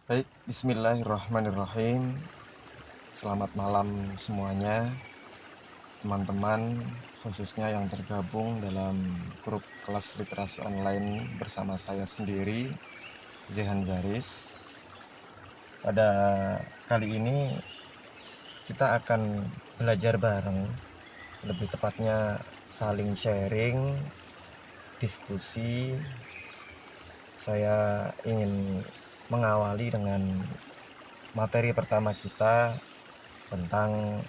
Baik, bismillahirrahmanirrahim. Selamat malam semuanya, teman-teman, khususnya yang tergabung dalam grup kelas literasi online bersama saya sendiri, Zehan Zaris. Pada kali ini kita akan belajar bareng, lebih tepatnya saling sharing, diskusi. Saya ingin mengawali dengan materi pertama kita tentang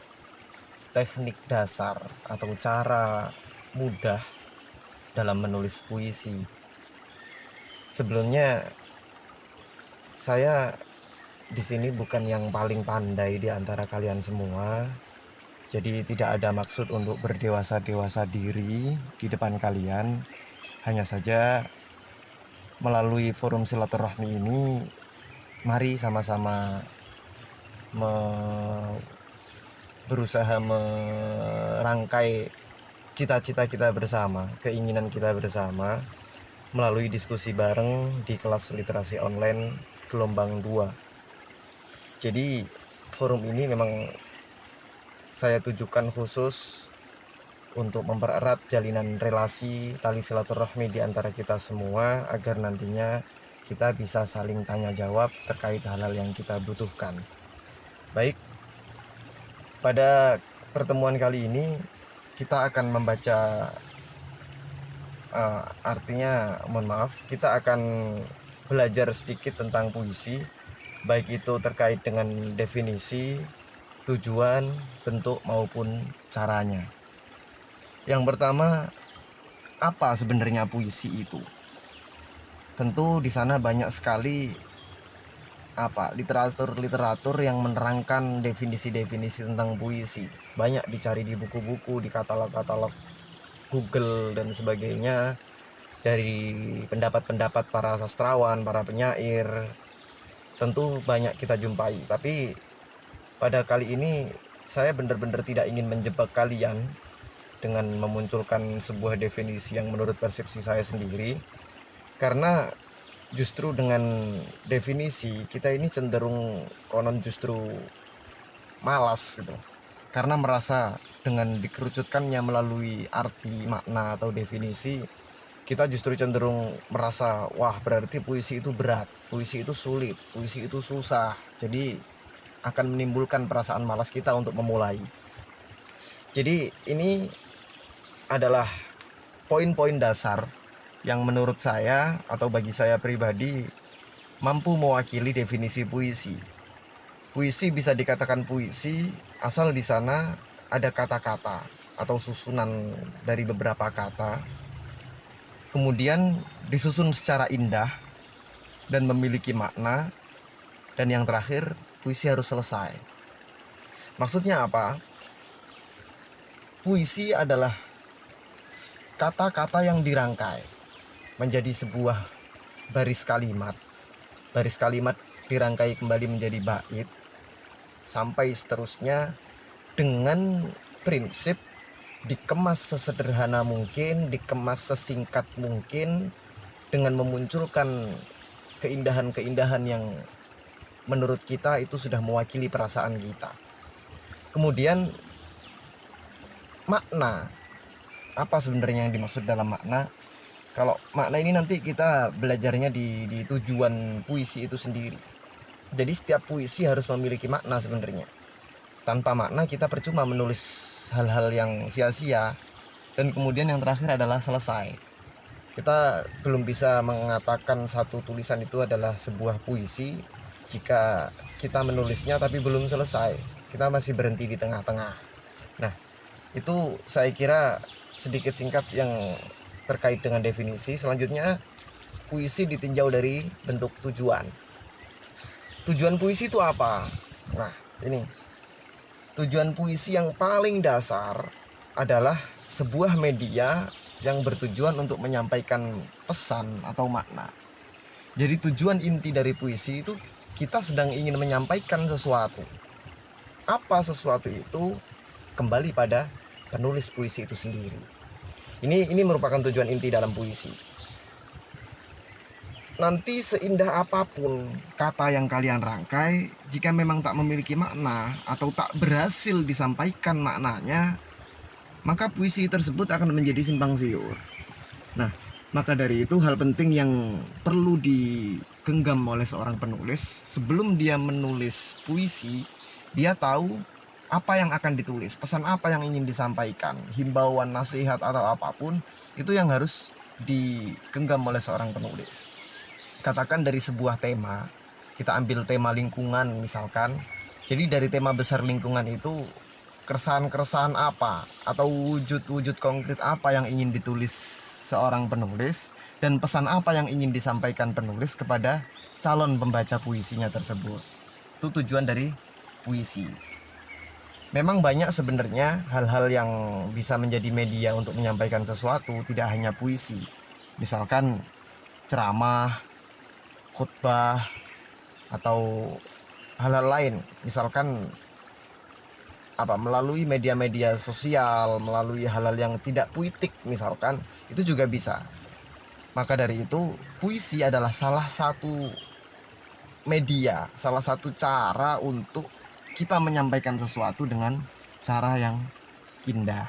teknik dasar atau cara mudah dalam menulis puisi. Sebelumnya saya di sini bukan yang paling pandai di antara kalian semua. Jadi tidak ada maksud untuk berdewasa-dewasa diri di depan kalian. Hanya saja melalui forum silaturahmi ini, mari sama-sama berusaha merangkai cita-cita kita bersama, keinginan kita bersama melalui diskusi bareng di kelas literasi online gelombang 2. Jadi forum ini memang saya tujukan khusus untuk mempererat jalinan relasi tali silaturahmi di antara kita semua agar nantinya kita bisa saling tanya jawab terkait hal-hal yang kita butuhkan. Baik, pada pertemuan kali ini kita akan membaca artinya mohon maaf, kita akan belajar sedikit tentang puisi, baik itu terkait dengan definisi, tujuan, bentuk maupun caranya. Yang pertama, apa sebenarnya puisi itu? Tentu di sana banyak sekali literatur yang menerangkan definisi-definisi tentang puisi. Banyak dicari di buku-buku, di katalog-katalog Google dan sebagainya, dari pendapat-pendapat para sastrawan, para penyair. Tentu banyak kita jumpai, tapi pada kali ini saya benar-benar tidak ingin menjebak kalian dengan memunculkan sebuah definisi yang menurut persepsi saya sendiri, karena justru dengan definisi kita ini cenderung konon justru malas gitu, karena merasa dengan dikerucutkannya melalui arti, makna, atau definisi, kita justru cenderung merasa wah berarti puisi itu berat, puisi itu sulit, puisi itu susah. Jadi akan menimbulkan perasaan malas kita untuk memulai. Jadi ini adalah poin-poin dasar yang menurut saya atau bagi saya pribadi mampu mewakili definisi puisi. Puisi bisa dikatakan puisi asal di sana ada kata-kata atau susunan dari beberapa kata, kemudian disusun secara indah dan memiliki makna, dan yang terakhir puisi harus selesai. Maksudnya apa? Puisi adalah kata-kata yang dirangkai menjadi sebuah baris kalimat. Baris kalimat dirangkai kembali menjadi bait sampai seterusnya dengan prinsip dikemas sesederhana mungkin, dikemas sesingkat mungkin, dengan memunculkan keindahan-keindahan yang menurut kita itu sudah mewakili perasaan kita. Kemudian makna, apa sebenarnya yang dimaksud dalam makna? Kalau makna ini nanti kita belajarnya di tujuan puisi itu sendiri. Jadi setiap puisi harus memiliki makna sebenarnya. Tanpa makna kita percuma menulis hal-hal yang sia-sia. Dan kemudian yang terakhir adalah selesai. Kita belum bisa mengatakan satu tulisan itu adalah sebuah puisi jika kita menulisnya tapi belum selesai. Kita masih berhenti di tengah-tengah. Nah, itu saya kira sedikit singkat yang terkait dengan definisi. Selanjutnya, puisi ditinjau dari bentuk tujuan. Tujuan puisi itu apa? Nah, ini tujuan puisi yang paling dasar adalah sebuah media yang bertujuan untuk menyampaikan pesan atau makna. Jadi tujuan inti dari puisi itu kita sedang ingin menyampaikan sesuatu. Apa sesuatu itu? Kembali pada penulis puisi itu sendiri. Ini merupakan tujuan inti dalam puisi. nanti seindah apapun kata yang kalian rangkai, jika memang tak memiliki makna atau tak berhasil disampaikan maknanya, maka puisi tersebut akan menjadi simpang siur. Nah, maka dari itu hal penting yang perlu digenggam oleh seorang penulis, sebelum dia menulis puisi, dia tahu apa yang akan ditulis, pesan apa yang ingin disampaikan, himbauan, nasihat atau apapun, itu yang harus digenggam oleh seorang penulis. Katakan dari sebuah tema, kita ambil tema lingkungan misalkan. Jadi dari tema besar lingkungan itu, keresahan-keresahan apa atau wujud-wujud konkret apa yang ingin ditulis seorang penulis, dan pesan apa yang ingin disampaikan penulis kepada calon pembaca puisinya tersebut. Itu tujuan dari puisi. Memang banyak sebenarnya hal-hal yang bisa menjadi media untuk menyampaikan sesuatu, tidak hanya puisi. Misalkan ceramah, khutbah, atau hal-hal lain. Misalkan melalui media-media sosial, melalui hal-hal yang tidak puitik misalkan, itu juga bisa. Maka dari itu, puisi adalah salah satu media, salah satu cara untuk kita menyampaikan sesuatu dengan cara yang indah.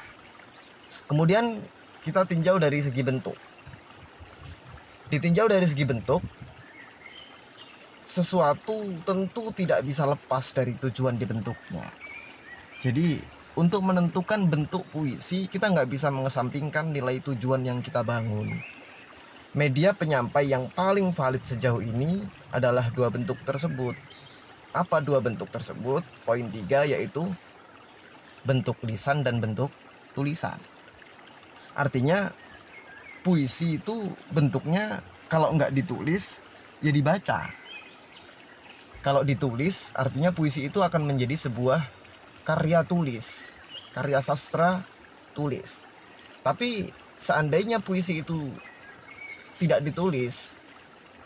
Kemudian kita tinjau dari segi bentuk. Ditinjau dari segi bentuk, sesuatu tentu tidak bisa lepas dari tujuan dibentuknya. Jadi untuk menentukan bentuk puisi, kita nggak bisa mengesampingkan nilai tujuan yang kita bangun. Media penyampai yang paling valid sejauh ini adalah dua bentuk tersebut. Apa dua bentuk tersebut? Poin 3 yaitu bentuk lisan dan bentuk tulisan. Artinya puisi itu bentuknya kalau nggak ditulis ya dibaca. Kalau ditulis artinya puisi itu akan menjadi sebuah karya tulis, karya sastra tulis. Tapi seandainya puisi itu tidak ditulis,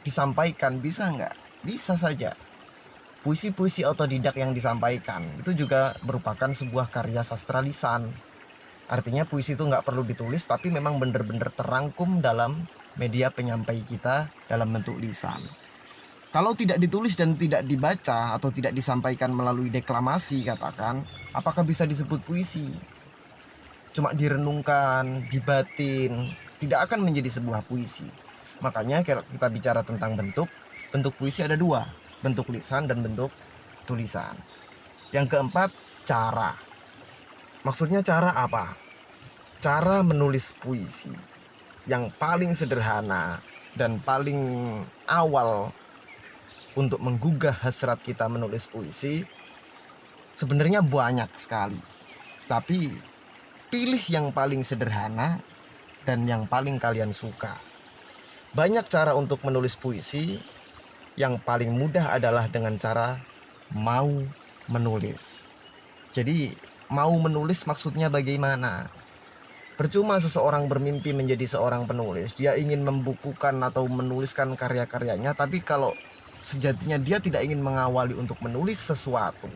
disampaikan, bisa nggak? Bisa saja. Puisi-puisi otodidak yang disampaikan itu juga merupakan sebuah karya sastra lisan. Artinya puisi itu nggak perlu ditulis, tapi memang benar-benar terangkum dalam media penyampai kita dalam bentuk lisan. Kalau tidak ditulis dan tidak dibaca atau tidak disampaikan melalui deklamasi, katakan, apakah bisa disebut puisi? Cuma direnungkan, dibatin, tidak akan menjadi sebuah puisi. Makanya kita bicara tentang bentuk puisi ada dua, bentuk lisan dan bentuk tulisan. Yang keempat, cara. Maksudnya cara apa? Cara menulis puisi yang paling sederhana dan paling awal untuk menggugah hasrat kita menulis puisi sebenarnya banyak sekali. Tapi pilih yang paling sederhana dan yang paling kalian suka. Banyak cara untuk menulis puisi. Yang paling mudah adalah dengan cara mau menulis. Jadi mau menulis maksudnya bagaimana? Percuma seseorang bermimpi menjadi seorang penulis, dia ingin membukukan atau menuliskan karya-karyanya, tapi kalau sejatinya dia tidak ingin mengawali untuk menulis sesuatu,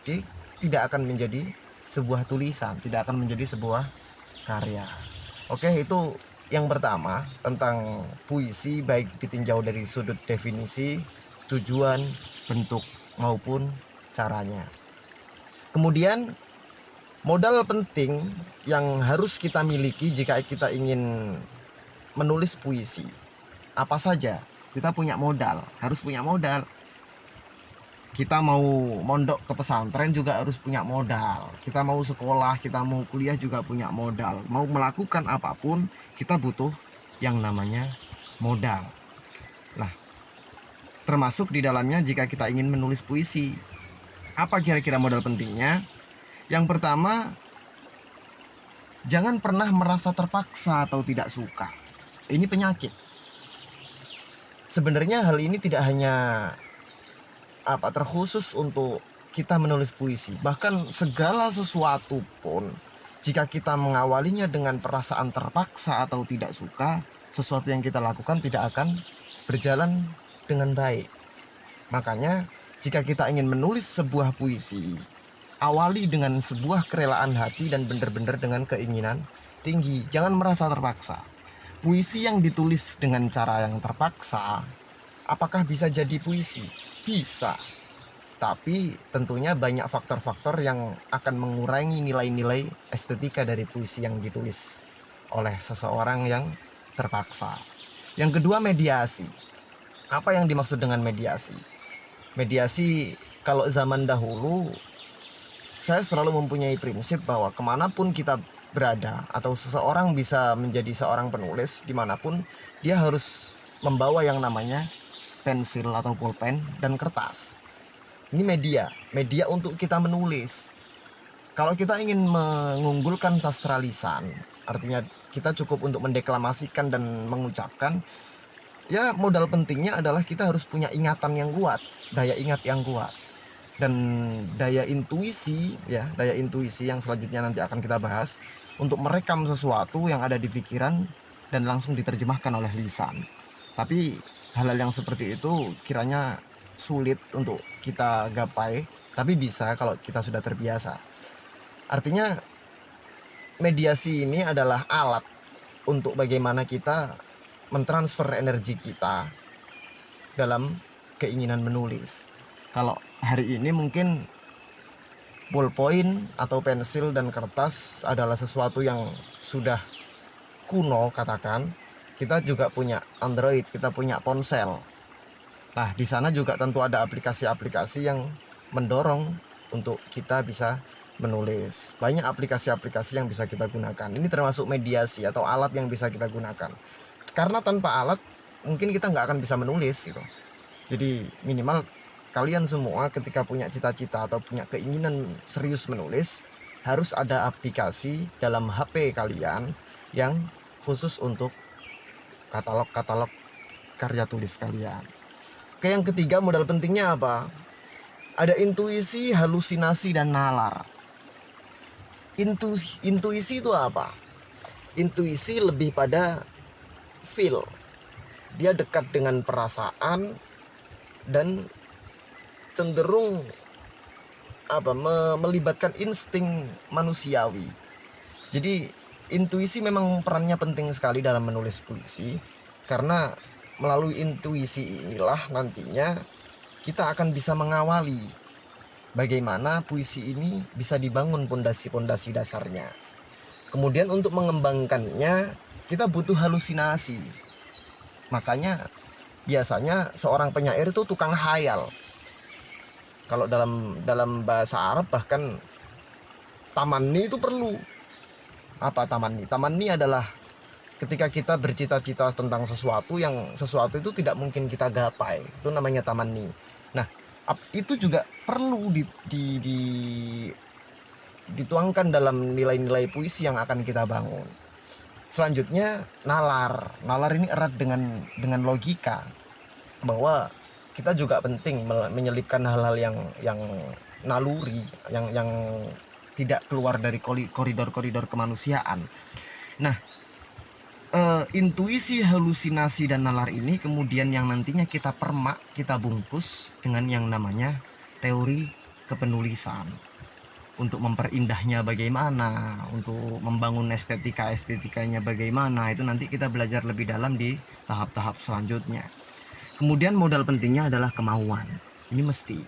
dia tidak akan menjadi sebuah tulisan, tidak akan menjadi sebuah karya. Oke, itu yang pertama tentang puisi, baik ditinjau dari sudut definisi, tujuan, bentuk maupun caranya. Kemudian modal penting yang harus kita miliki jika kita ingin menulis puisi. Apa saja? Kita punya modal, harus punya modal. Kita mau mondok ke pesantren juga harus punya modal. Kita mau sekolah, kita mau kuliah juga punya modal. Mau melakukan apapun, kita butuh yang namanya modal. Nah, termasuk di dalamnya jika kita ingin menulis puisi. Apa kira-kira modal pentingnya? Yang pertama, jangan pernah merasa terpaksa atau tidak suka. Ini penyakit. Sebenarnya hal ini tidak hanya terkhusus untuk kita menulis puisi. Bahkan segala sesuatu pun, jika kita mengawalinya dengan perasaan terpaksa atau tidak suka, sesuatu yang kita lakukan tidak akan berjalan dengan baik. Makanya jika kita ingin menulis sebuah puisi, awali dengan sebuah kerelaan hati dan benar-benar dengan keinginan tinggi. Jangan merasa terpaksa. Puisi yang ditulis dengan cara yang terpaksa Apakah bisa jadi puisi? Bisa. Tapi tentunya banyak faktor-faktor yang akan mengurangi nilai-nilai estetika dari puisi yang ditulis oleh seseorang yang terpaksa. Yang kedua, mediasi. Apa yang dimaksud dengan mediasi? Mediasi, kalau zaman dahulu, saya selalu mempunyai prinsip bahwa kemanapun kita berada atau seseorang bisa menjadi seorang penulis dimanapun, dia harus membawa yang namanya pensil atau pulpen dan kertas. Ini media untuk kita menulis. Kalau kita ingin mengunggulkan sastra lisan, artinya kita cukup untuk mendeklamasikan dan mengucapkan, ya modal pentingnya adalah kita harus punya ingatan yang kuat, daya ingat yang kuat. Dan daya intuisi yang selanjutnya nanti akan kita bahas, untuk merekam sesuatu yang ada di pikiran dan langsung diterjemahkan oleh lisan. Tapi hal-hal yang seperti itu kiranya sulit untuk kita gapai, tapi bisa kalau kita sudah terbiasa. Artinya mediasi ini adalah alat untuk bagaimana kita mentransfer energi kita dalam keinginan menulis. Kalau hari ini mungkin ballpoint atau pensil dan kertas adalah sesuatu yang sudah kuno, katakan. Kita juga punya Android, kita punya ponsel. Nah, di sana juga tentu ada aplikasi-aplikasi yang mendorong untuk kita bisa menulis. Banyak aplikasi-aplikasi yang bisa kita gunakan. Ini termasuk mediasi atau alat yang bisa kita gunakan. Karena tanpa alat mungkin kita nggak akan bisa menulis gitu. Jadi minimal kalian semua ketika punya cita-cita atau punya keinginan serius menulis, harus ada aplikasi dalam HP kalian yang khusus untuk katalog-katalog karya tulis kalian. Oke, yang ketiga, modal pentingnya apa? Ada intuisi, halusinasi, dan nalar. Intuisi itu apa? Intuisi lebih pada feel. Dia dekat dengan perasaan dan cenderung melibatkan insting manusiawi. Jadi intuisi memang perannya penting sekali dalam menulis puisi, karena melalui intuisi inilah nantinya kita akan bisa mengawali bagaimana puisi ini bisa dibangun pondasi-pondasi dasarnya. Kemudian untuk mengembangkannya kita butuh halusinasi. Makanya biasanya seorang penyair itu tukang khayal. Kalau dalam bahasa Arab bahkan tamanni itu perlu. Apa tamanni? Tamanni adalah ketika kita bercita-cita tentang sesuatu itu tidak mungkin kita gapai. Itu namanya tamanni. Nah, itu juga perlu dituangkan dalam nilai-nilai puisi yang akan kita bangun. Selanjutnya nalar. Nalar ini erat dengan logika, bahwa kita juga penting menyelipkan hal-hal yang naluri, yang tidak keluar dari koridor-koridor kemanusiaan. Nah, intuisi, halusinasi, dan nalar ini kemudian yang nantinya kita permak, kita bungkus dengan yang namanya teori kepenulisan. Untuk memperindahnya bagaimana, untuk membangun estetikanya bagaimana, itu nanti kita belajar lebih dalam di tahap-tahap selanjutnya. Kemudian modal pentingnya adalah kemauan. Ini mesti.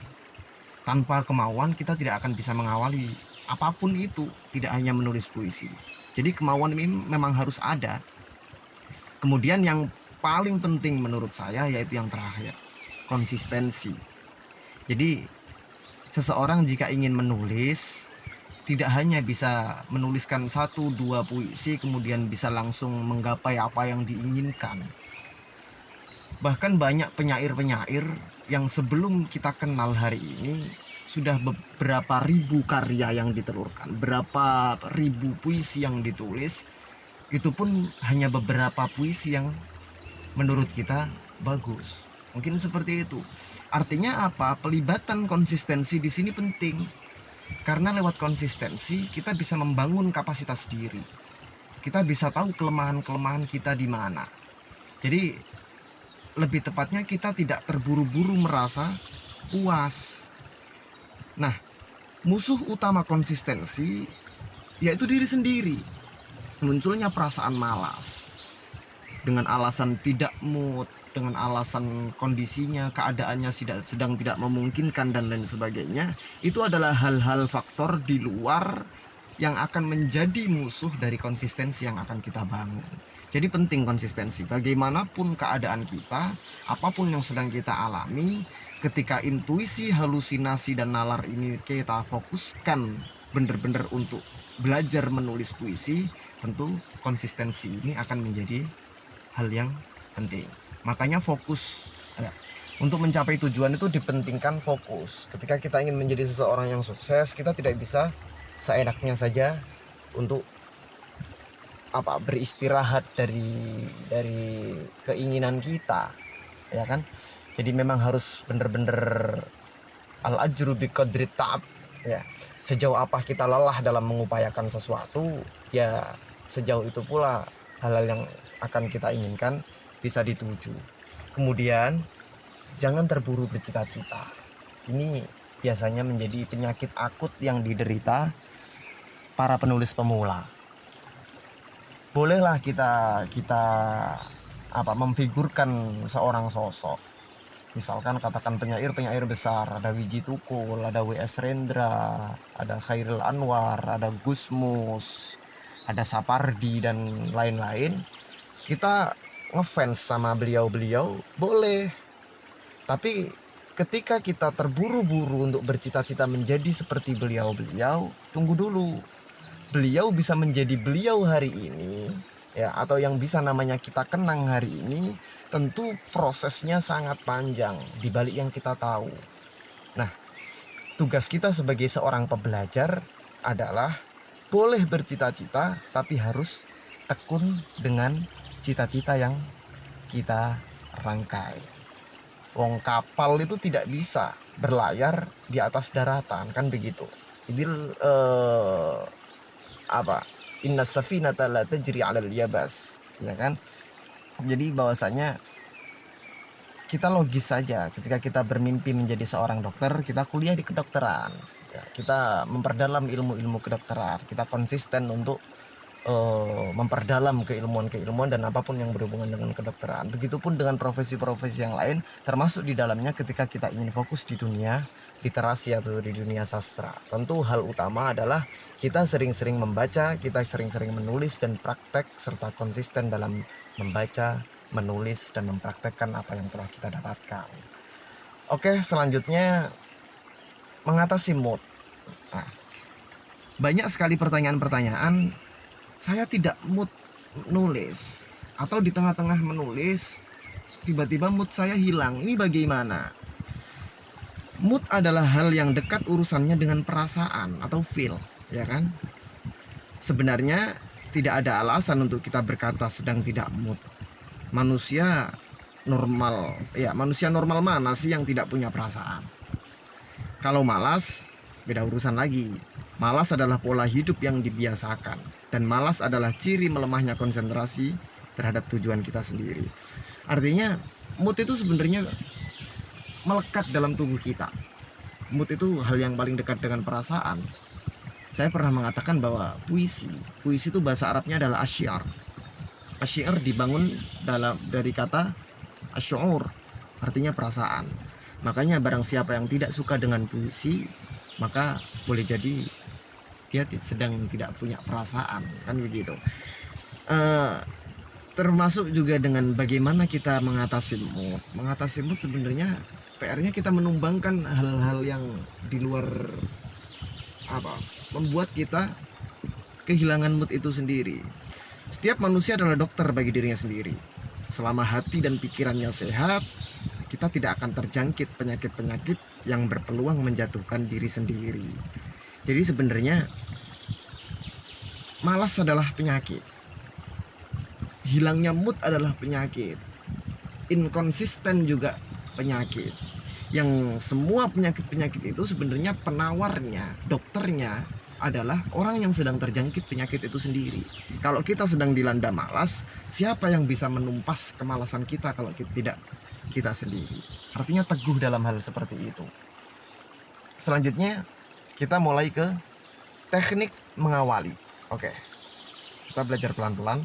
Tanpa kemauan kita tidak akan bisa mengawali apapun itu, tidak hanya menulis puisi. Jadi kemauan ini memang harus ada. Kemudian yang paling penting menurut saya yaitu yang terakhir, konsistensi. Jadi seseorang jika ingin menulis tidak hanya bisa menuliskan 1-2 puisi kemudian bisa langsung menggapai apa yang diinginkan. Bahkan banyak penyair-penyair yang sebelum kita kenal hari ini sudah beberapa ribu karya yang ditelurkan, berapa ribu puisi yang ditulis, itu pun hanya beberapa puisi yang menurut kita bagus. Mungkin seperti itu. Artinya apa? Pelibatan konsistensi di sini penting. Karena lewat konsistensi kita bisa membangun kapasitas diri. Kita bisa tahu kelemahan-kelemahan kita di mana. Jadi lebih tepatnya kita tidak terburu-buru merasa puas. Nah, musuh utama konsistensi yaitu diri sendiri. Munculnya perasaan malas dengan alasan tidak mood, dengan alasan kondisinya, keadaannya sedang tidak memungkinkan dan lain sebagainya, itu adalah hal-hal faktor di luar yang akan menjadi musuh dari konsistensi yang akan kita bangun. Jadi penting konsistensi. Bagaimanapun keadaan kita, apapun yang sedang kita alami, ketika intuisi, halusinasi, dan nalar ini kita fokuskan benar-benar untuk belajar menulis puisi, tentu konsistensi ini akan menjadi hal yang penting. Makanya fokus. Untuk mencapai tujuan itu dipentingkan fokus. Ketika kita ingin menjadi seseorang yang sukses, kita tidak bisa seenaknya saja untuk beristirahat dari keinginan kita, ya kan? Jadi memang harus benar-benar al-ajru biqadri ta'ab, ya. Sejauh apa kita lelah dalam mengupayakan sesuatu, ya sejauh itu pula hal-hal yang akan kita inginkan bisa dituju. Kemudian jangan terburu bercita-cita. Ini biasanya menjadi penyakit akut yang diderita para penulis pemula. Bolehlah kita memfigurkan seorang sosok. Misalkan katakan penyair besar, ada Wiji Tukul, ada W.S. Rendra, ada Khairil Anwar, ada Gusmus, ada Sapardi dan lain-lain. Kita ngefans sama beliau-beliau boleh, tapi ketika kita terburu-buru untuk bercita-cita menjadi seperti beliau-beliau, tunggu dulu. Beliau bisa menjadi beliau hari ini, ya, atau yang bisa namanya kita kenang hari ini, tentu prosesnya sangat panjang dibalik yang kita tahu. Nah, tugas kita sebagai seorang pembelajar adalah boleh bercita-cita, tapi harus tekun dengan cita-cita yang kita rangkai. Wong kapal itu tidak bisa berlayar di atas daratan, kan begitu. Jadi inna safinata la tajri 'alal yabas, ya kan? Jadi bahwasanya kita logis saja ketika kita bermimpi menjadi seorang dokter, kita kuliah di kedokteran, ya, kita memperdalam ilmu-ilmu kedokteran, kita konsisten untuk memperdalam keilmuan dan apapun yang berhubungan dengan kedokteran. Begitupun dengan profesi-profesi yang lain, termasuk di dalamnya ketika kita ingin fokus di dunia literasi atau di dunia sastra. Tentu hal utama adalah kita sering-sering membaca, kita sering-sering menulis dan praktek, serta konsisten dalam membaca, menulis, dan mempraktekkan apa yang telah kita dapatkan. Oke, selanjutnya mengatasi mood. Nah, banyak sekali pertanyaan-pertanyaan, saya tidak mood nulis, atau di tengah-tengah menulis tiba-tiba mood saya hilang. Ini bagaimana? Mood adalah hal yang dekat urusannya dengan perasaan atau feel, ya kan? Sebenarnya tidak ada alasan untuk kita berkata sedang tidak mood. Manusia normal mana sih yang tidak punya perasaan? Kalau malas, beda urusan lagi. Malas adalah pola hidup yang dibiasakan, dan malas adalah ciri melemahnya konsentrasi terhadap tujuan kita sendiri. Artinya mood itu sebenarnya melekat dalam tubuh kita. Mood itu hal yang paling dekat dengan perasaan. Saya pernah mengatakan bahwa puisi itu bahasa Arabnya adalah asy'ar. Asy'ar dibangun dari kata asy'ur, artinya perasaan. Makanya barang siapa yang tidak suka dengan puisi, maka boleh jadi dia sedang tidak punya perasaan, kan begitu. Termasuk juga dengan bagaimana kita mengatasi mood. Mengatasi mood sebenarnya PR-nya kita menumbangkan hal-hal yang di luar membuat kita kehilangan mood itu sendiri. Setiap manusia adalah dokter bagi dirinya sendiri. Selama hati dan pikirannya sehat, kita tidak akan terjangkit penyakit-penyakit yang berpeluang menjatuhkan diri sendiri. Jadi sebenarnya malas adalah penyakit, hilangnya mood adalah penyakit, inkonsisten juga penyakit. Yang semua penyakit-penyakit itu sebenarnya penawarnya, dokternya adalah orang yang sedang terjangkit penyakit itu sendiri. Kalau kita sedang dilanda malas, siapa yang bisa menumpas kemalasan kita kalau tidak kita sendiri? Artinya teguh dalam hal seperti itu. Selanjutnya kita mulai ke teknik mengawali. Oke, kita belajar pelan-pelan.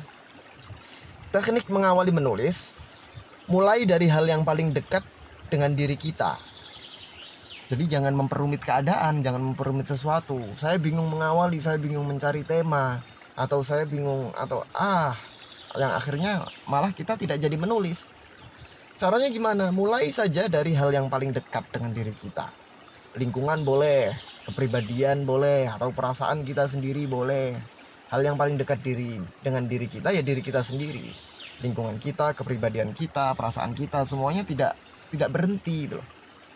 Teknik mengawali menulis mulai dari hal yang paling dekat dengan diri kita. Jadi jangan memperumit keadaan, jangan memperumit sesuatu. Saya bingung mengawali, saya bingung mencari tema, atau saya bingung, atau yang akhirnya malah kita tidak jadi menulis. Caranya gimana? Mulai saja dari hal yang paling dekat dengan diri kita. Lingkungan boleh, kepribadian boleh, atau perasaan kita sendiri boleh. Hal yang paling dekat dengan diri kita ya diri kita sendiri. Lingkungan kita, kepribadian kita, perasaan kita, semuanya tidak berhenti gitu loh.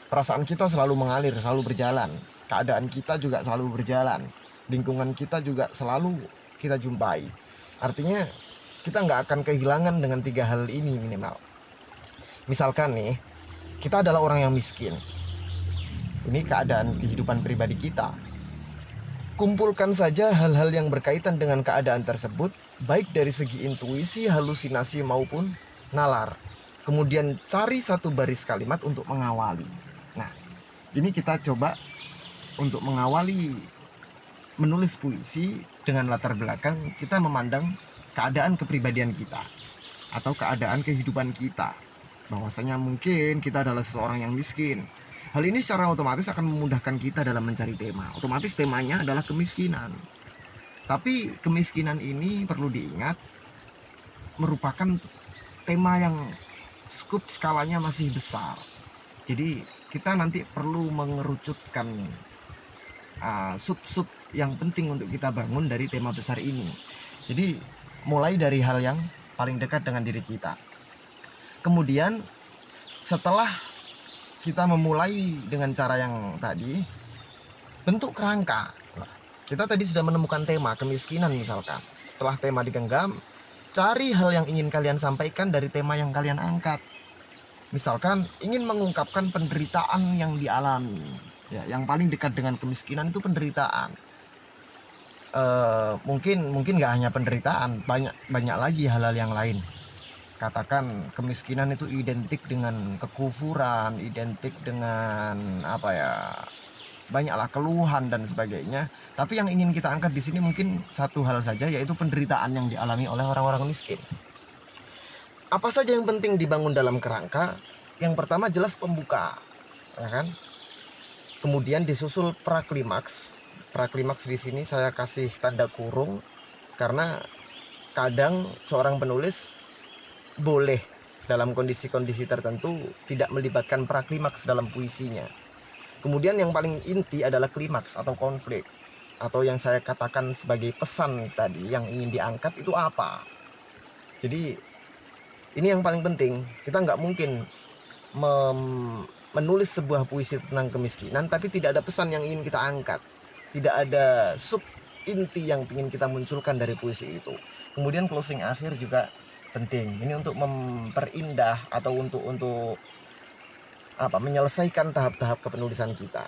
Perasaan kita selalu mengalir, selalu berjalan. Keadaan kita juga selalu berjalan. Lingkungan kita juga selalu kita jumpai. Artinya kita nggak akan kehilangan dengan 3 hal ini minimal. Misalkan nih, kita adalah orang yang miskin. Ini keadaan kehidupan pribadi kita. Kumpulkan saja hal-hal yang berkaitan dengan keadaan tersebut, baik dari segi intuisi, halusinasi maupun nalar. Kemudian cari satu baris kalimat untuk mengawali. Nah, ini kita coba untuk mengawali menulis puisi dengan latar belakang kita memandang keadaan kepribadian kita atau keadaan kehidupan kita. Bahwasanya mungkin kita adalah seseorang yang miskin. Hal ini secara otomatis akan memudahkan kita dalam mencari tema. Otomatis temanya adalah kemiskinan. Tapi kemiskinan ini perlu diingat merupakan tema yang skup skalanya masih besar. Jadi kita nanti perlu mengerucutkan sub-sub yang penting untuk kita bangun dari tema besar ini. Jadi mulai dari hal yang paling dekat dengan diri kita. Kemudian setelah kita memulai dengan cara yang tadi, bentuk kerangka. Kita tadi sudah menemukan tema kemiskinan misalkan. Setelah tema digenggam, cari hal yang ingin kalian sampaikan dari tema yang kalian angkat. Misalkan ingin mengungkapkan penderitaan yang dialami, ya, yang paling dekat dengan kemiskinan itu penderitaan. Mungkin nggak hanya penderitaan, banyak lagi hal-hal yang lain. Katakan kemiskinan itu identik dengan kekufuran, identik dengan banyaklah keluhan dan sebagainya. Tapi yang ingin kita angkat di sini mungkin satu hal saja, yaitu penderitaan yang dialami oleh orang-orang miskin. Apa saja yang penting dibangun dalam kerangka? Yang pertama jelas pembuka, ya kan? Kemudian disusul praklimaks. Praklimaks di sini saya kasih tanda kurung karena kadang seorang penulis boleh dalam kondisi-kondisi tertentu tidak melibatkan praklimaks dalam puisinya. Kemudian yang paling inti adalah klimaks atau konflik, atau yang saya katakan sebagai pesan tadi yang ingin diangkat itu apa. Jadi ini yang paling penting. Kita nggak mungkin menulis sebuah puisi tentang kemiskinan tapi tidak ada pesan yang ingin kita angkat, tidak ada sub inti yang ingin kita munculkan dari puisi itu. Kemudian closing akhir juga penting. Ini untuk memperindah atau untuk menyelesaikan tahap-tahap kepenulisan kita.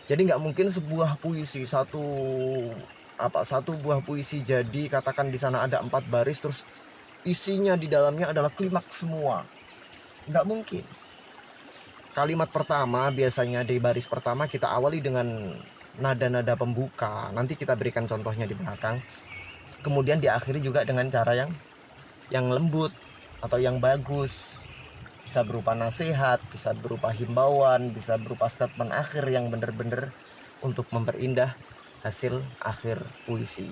Jadi nggak mungkin sebuah puisi satu buah puisi jadi katakan di sana ada 4 baris terus isinya di dalamnya adalah klimaks semua. Nggak mungkin. Kalimat pertama biasanya di baris pertama kita awali dengan nada-nada pembuka. Nanti kita berikan contohnya di belakang. Kemudian diakhiri juga dengan cara yang lembut atau yang bagus. Bisa berupa nasihat, bisa berupa himbauan, bisa berupa statement akhir yang benar-benar untuk memperindah hasil akhir puisi.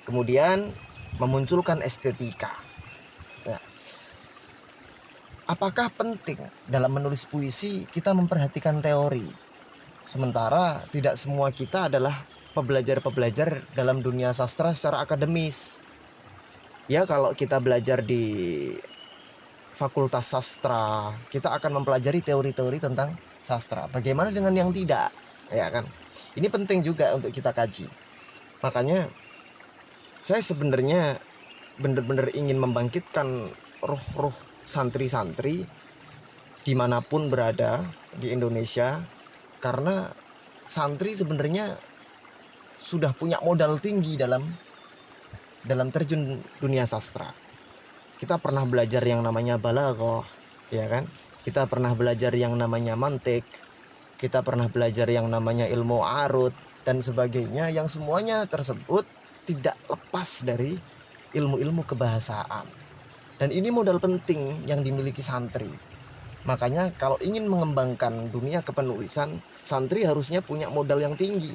Kemudian memunculkan estetika. Ya. Apakah penting dalam menulis puisi kita memperhatikan teori? Sementara tidak semua kita adalah pebelajar-pebelajar dalam dunia sastra secara akademis. Ya, kalau kita belajar di Fakultas Sastra, kita akan mempelajari teori-teori tentang sastra. Bagaimana dengan yang tidak? Ya kan? Ini penting juga untuk kita kaji. Makanya saya sebenarnya benar-benar ingin membangkitkan roh-roh santri-santri dimanapun berada di Indonesia, karena santri sebenarnya sudah punya modal tinggi dalam terjun dunia sastra. Kita pernah belajar yang namanya balaghah, ya kan? Kita pernah belajar yang namanya mantik, kita pernah belajar yang namanya ilmu arut dan sebagainya, yang semuanya tersebut tidak lepas dari ilmu-ilmu kebahasaan. Dan ini modal penting yang dimiliki santri. Makanya kalau ingin mengembangkan dunia kepenulisan, santri harusnya punya modal yang tinggi.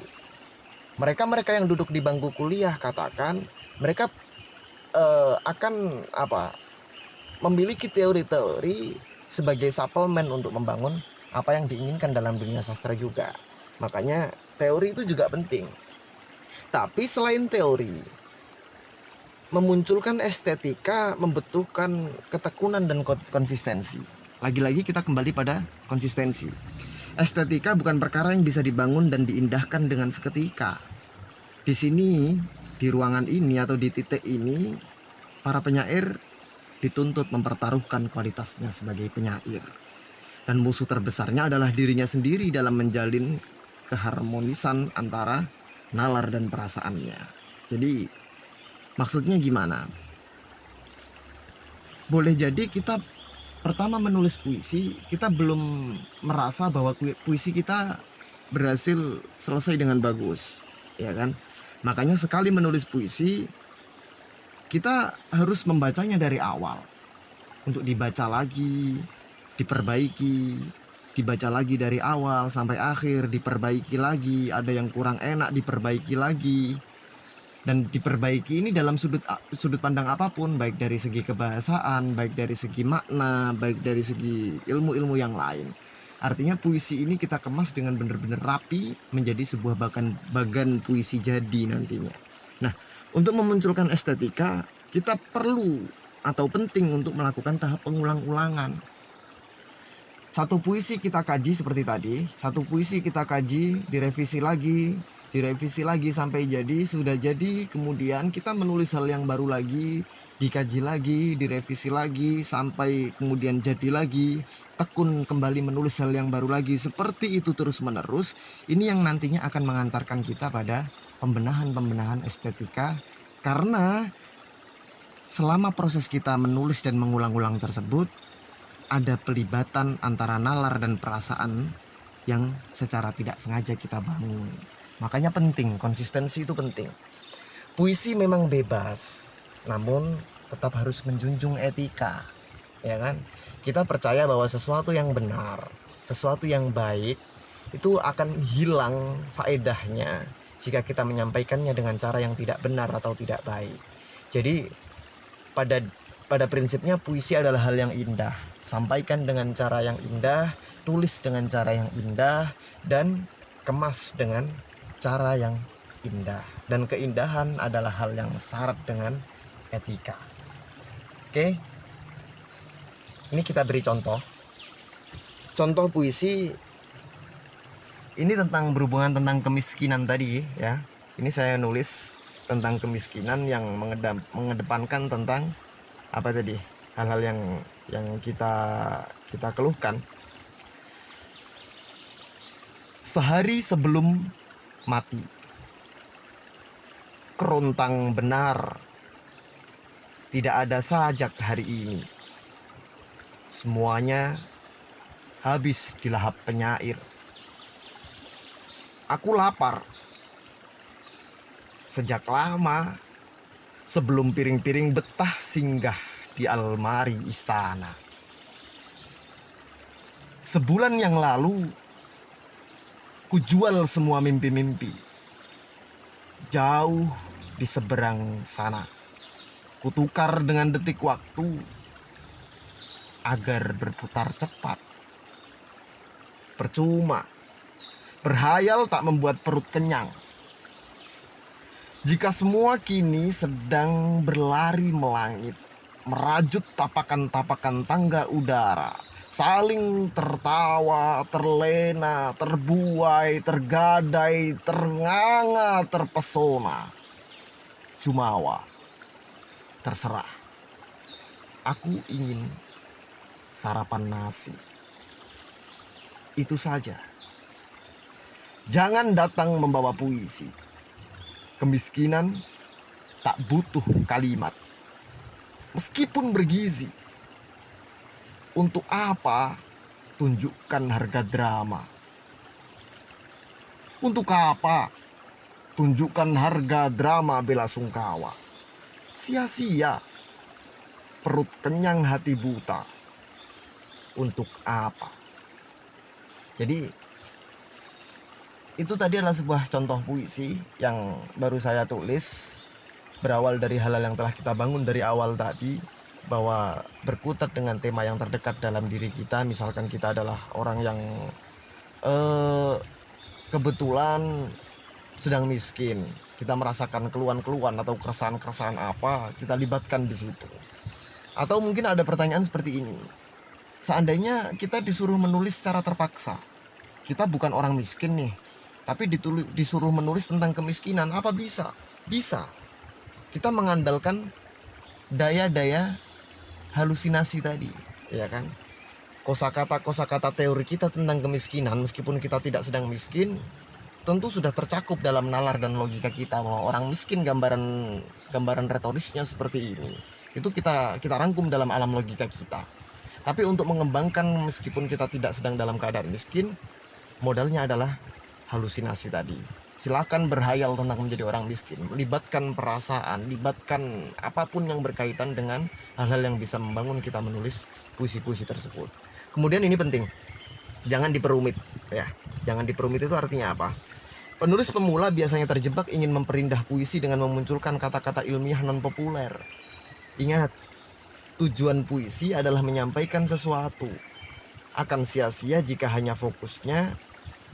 Mereka yang duduk di bangku kuliah, katakan mereka akan memiliki teori-teori sebagai suplemen untuk membangun apa yang diinginkan dalam dunia sastra juga. Makanya teori itu juga penting. Tapi selain teori, memunculkan estetika membutuhkan ketekunan dan konsistensi. Lagi-lagi kita kembali pada konsistensi. Estetika bukan perkara yang bisa dibangun dan diindahkan dengan seketika. Di sini, di ruangan ini atau di titik ini, para penyair dituntut mempertaruhkan kualitasnya sebagai penyair. Dan musuh terbesarnya adalah dirinya sendiri dalam menjalin keharmonisan antara nalar dan perasaannya. Jadi, maksudnya gimana? Boleh jadi kita pertama menulis puisi, kita belum merasa bahwa puisi kita berhasil selesai dengan bagus, ya kan? Makanya sekali menulis puisi, kita harus membacanya dari awal untuk dibaca lagi, diperbaiki, dibaca lagi dari awal sampai akhir, diperbaiki lagi, ada yang kurang enak diperbaiki lagi. Dan diperbaiki ini dalam sudut pandang apapun, baik dari segi kebahasaan, baik dari segi makna, baik dari segi ilmu-ilmu yang lain. Artinya puisi ini kita kemas dengan benar-benar rapi menjadi sebuah bagan puisi jadi nantinya. Nah, untuk memunculkan estetika, kita perlu atau penting untuk melakukan tahap pengulang-ulangan. Satu puisi kita kaji seperti tadi, satu puisi kita kaji, direvisi lagi sampai jadi, sudah jadi, kemudian kita menulis hal yang baru lagi, dikaji lagi, direvisi lagi, sampai kemudian jadi lagi, tekun kembali menulis hal yang baru lagi, seperti itu terus menerus. Ini yang nantinya akan mengantarkan kita pada pembenahan estetika, karena selama proses kita menulis dan mengulang-ulang tersebut, ada pelibatan antara nalar dan perasaan yang secara tidak sengaja kita bangun. Makanya penting, konsistensi itu penting. Puisi memang bebas, namun tetap harus menjunjung etika, ya kan? Kita percaya bahwa sesuatu yang benar, sesuatu yang baik itu akan hilang faedahnya jika kita menyampaikannya dengan cara yang tidak benar atau tidak baik. Jadi pada prinsipnya puisi adalah hal yang indah. Sampaikan dengan cara yang indah, tulis dengan cara yang indah, dan kemas dengan cara yang indah. Dan keindahan adalah hal yang syarat dengan etika. Oke, ini kita beri contoh puisi ini berhubungan tentang kemiskinan tadi ya. Ini saya nulis tentang kemiskinan yang mengedepankan tentang apa tadi, hal-hal yang kita keluhkan. Sehari sebelum mati, kerontang benar, tidak ada sajak hari ini. Semuanya habis dilahap penyair. Aku lapar sejak lama, sebelum piring-piring betah singgah di almari istana. Sebulan yang lalu, kujual semua mimpi-mimpi. Jauh di seberang sana, kutukar dengan detik waktu agar berputar cepat. Percuma, berhayal tak membuat perut kenyang. Jika semua kini sedang berlari melangit, merajut tapakan-tapakan tangga udara, saling tertawa, terlena, terbuai, tergadai, ternganga, terpesona. Jumawa, terserah. Aku ingin sarapan nasi. Itu saja. Jangan datang membawa puisi. Kemiskinan tak butuh kalimat, meskipun bergizi. Untuk apa tunjukkan harga drama? Untuk apa tunjukkan harga drama bela sungkawa? Sia-sia. perut kenyang hati buta. Untuk apa? Jadi itu tadi adalah sebuah contoh puisi yang baru saya tulis, berawal dari hal-hal yang telah kita bangun dari awal tadi, bahwa berkutat dengan tema yang terdekat dalam diri kita. Misalkan kita adalah orang yang kebetulan sedang miskin, kita merasakan keluhan-keluhan atau keresahan-keresahan apa, kita libatkan di situ. Atau mungkin ada pertanyaan seperti ini, seandainya kita disuruh menulis secara terpaksa, kita bukan orang miskin nih, tapi disuruh menulis tentang kemiskinan, apa bisa? Bisa. Kita mengandalkan daya-daya halusinasi tadi, ya kan? Kosakata teori kita tentang kemiskinan, meskipun kita tidak sedang miskin, tentu sudah tercakup dalam nalar dan logika kita bahwa orang miskin, gambaran retorisnya seperti ini. Itu kita rangkum dalam alam logika kita. Tapi untuk mengembangkan, meskipun kita tidak sedang dalam keadaan miskin, modalnya adalah halusinasi tadi. Silakan berhayal tentang menjadi orang miskin, libatkan perasaan, libatkan apapun yang berkaitan dengan hal-hal yang bisa membangun kita menulis puisi-puisi tersebut. Kemudian ini penting, jangan diperumit ya. Jangan diperumit itu artinya apa? Penulis pemula biasanya terjebak ingin memperindah puisi dengan memunculkan kata-kata ilmiah non populer. Ingat, tujuan puisi adalah menyampaikan sesuatu. Akan sia-sia jika hanya fokusnya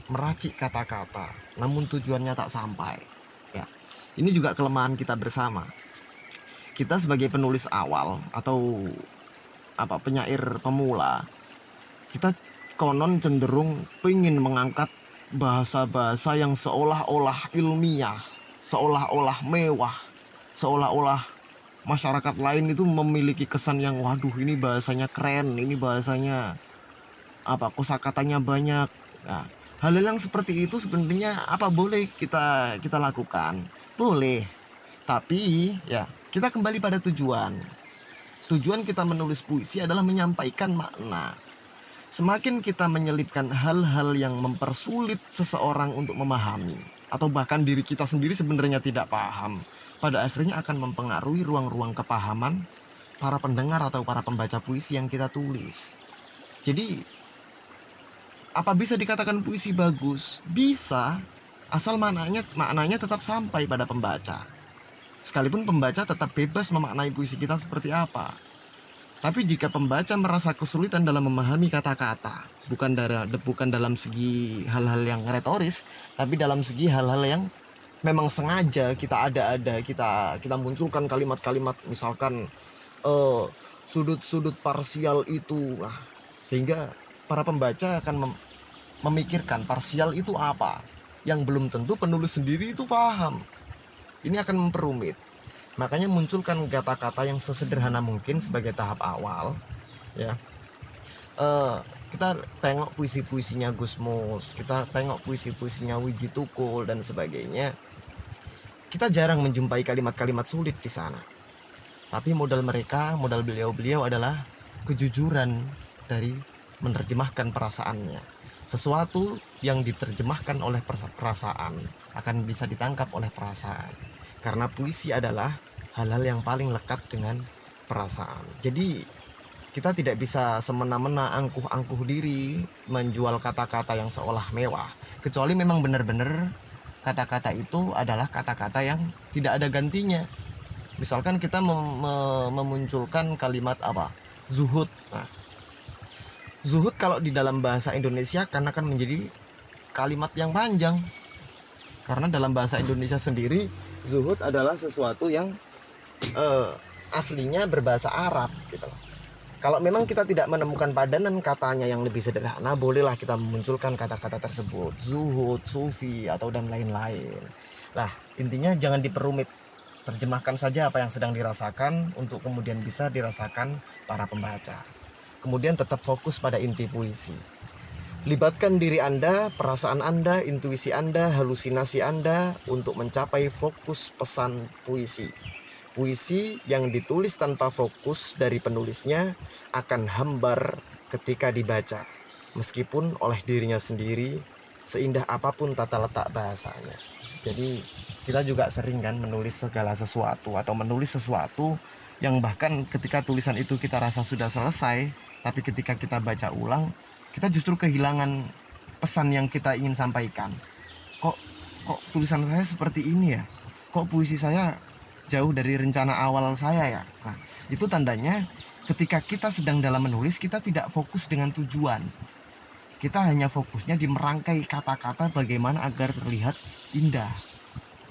meracik kata-kata, namun tujuannya tak sampai. Ya, ini juga kelemahan kita bersama. Kita sebagai penulis awal atau penyair pemula, kita konon cenderung ingin mengangkat bahasa-bahasa yang seolah-olah ilmiah, seolah-olah mewah, seolah-olah masyarakat lain itu memiliki kesan yang waduh ini bahasanya keren, ini bahasanya kosakatanya banyak. Nah, hal-hal yang seperti itu sebenarnya boleh kita lakukan? Boleh. Tapi ya, kita kembali pada tujuan. Tujuan kita menulis puisi adalah menyampaikan makna. Semakin kita menyelipkan hal-hal yang mempersulit seseorang untuk memahami, atau bahkan diri kita sendiri sebenarnya tidak paham, pada akhirnya akan mempengaruhi ruang-ruang kepahaman para pendengar atau para pembaca puisi yang kita tulis. Jadi, apa bisa dikatakan puisi bagus? Bisa, asal maknanya tetap sampai pada pembaca. Sekalipun pembaca tetap bebas memaknai puisi kita seperti apa. Tapi jika pembaca merasa kesulitan dalam memahami kata-kata, bukan dalam segi hal-hal yang retoris, tapi dalam segi hal-hal yang memang sengaja kita kita munculkan kalimat-kalimat, misalkan sudut-sudut parsial itu, sehingga para pembaca akan memikirkan parsial itu apa, yang belum tentu penulis sendiri itu paham. Ini akan memperumit. Makanya munculkan kata-kata yang sesederhana mungkin sebagai tahap awal, ya. Kita tengok puisi-puisinya Gusmus, kita tengok puisi-puisinya Wiji Tukul dan sebagainya. Kita jarang menjumpai kalimat-kalimat sulit di sana. Tapi modal beliau-beliau adalah kejujuran dari menerjemahkan perasaannya. Sesuatu yang diterjemahkan oleh perasaan akan bisa ditangkap oleh perasaan. Karena puisi adalah hal-hal yang paling lekat dengan perasaan. Jadi kita tidak bisa semena-mena angkuh-angkuh diri menjual kata-kata yang seolah mewah, kecuali memang benar-benar kata-kata itu adalah kata-kata yang tidak ada gantinya. Misalkan kita memunculkan kalimat zuhud. Nah, zuhud kalau di dalam bahasa Indonesia kan akan menjadi kalimat yang panjang. Karena dalam bahasa Indonesia sendiri, zuhud adalah sesuatu yang aslinya berbahasa Arab gitu. Kalau memang kita tidak menemukan padanan katanya yang lebih sederhana, bolehlah kita memunculkan kata-kata tersebut, zuhud, sufi, atau dan lain-lain. Nah, intinya jangan diperumit. Terjemahkan saja apa yang sedang dirasakan untuk kemudian bisa dirasakan para pembaca. Kemudian tetap fokus pada inti puisi. Libatkan diri Anda, perasaan Anda, intuisi Anda, halusinasi Anda untuk mencapai fokus pesan puisi. Puisi yang ditulis tanpa fokus dari penulisnya akan hambar ketika dibaca, meskipun oleh dirinya sendiri, seindah apapun tata letak bahasanya. Jadi kita juga sering kan menulis segala sesuatu atau menulis sesuatu yang bahkan ketika tulisan itu kita rasa sudah selesai, tapi ketika kita baca ulang, kita justru kehilangan pesan yang kita ingin sampaikan. Kok tulisan saya seperti ini ya? Kok puisi saya jauh dari rencana awal saya ya? Nah, itu tandanya ketika kita sedang dalam menulis, kita tidak fokus dengan tujuan. Kita hanya fokusnya di merangkai kata-kata bagaimana agar terlihat indah,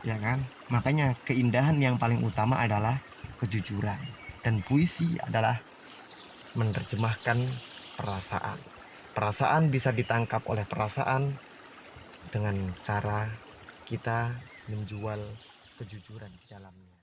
ya kan? Makanya keindahan yang paling utama adalah kejujuran, dan puisi adalah menerjemahkan perasaan. Perasaan bisa ditangkap oleh perasaan dengan cara kita menjual kejujuran di dalamnya.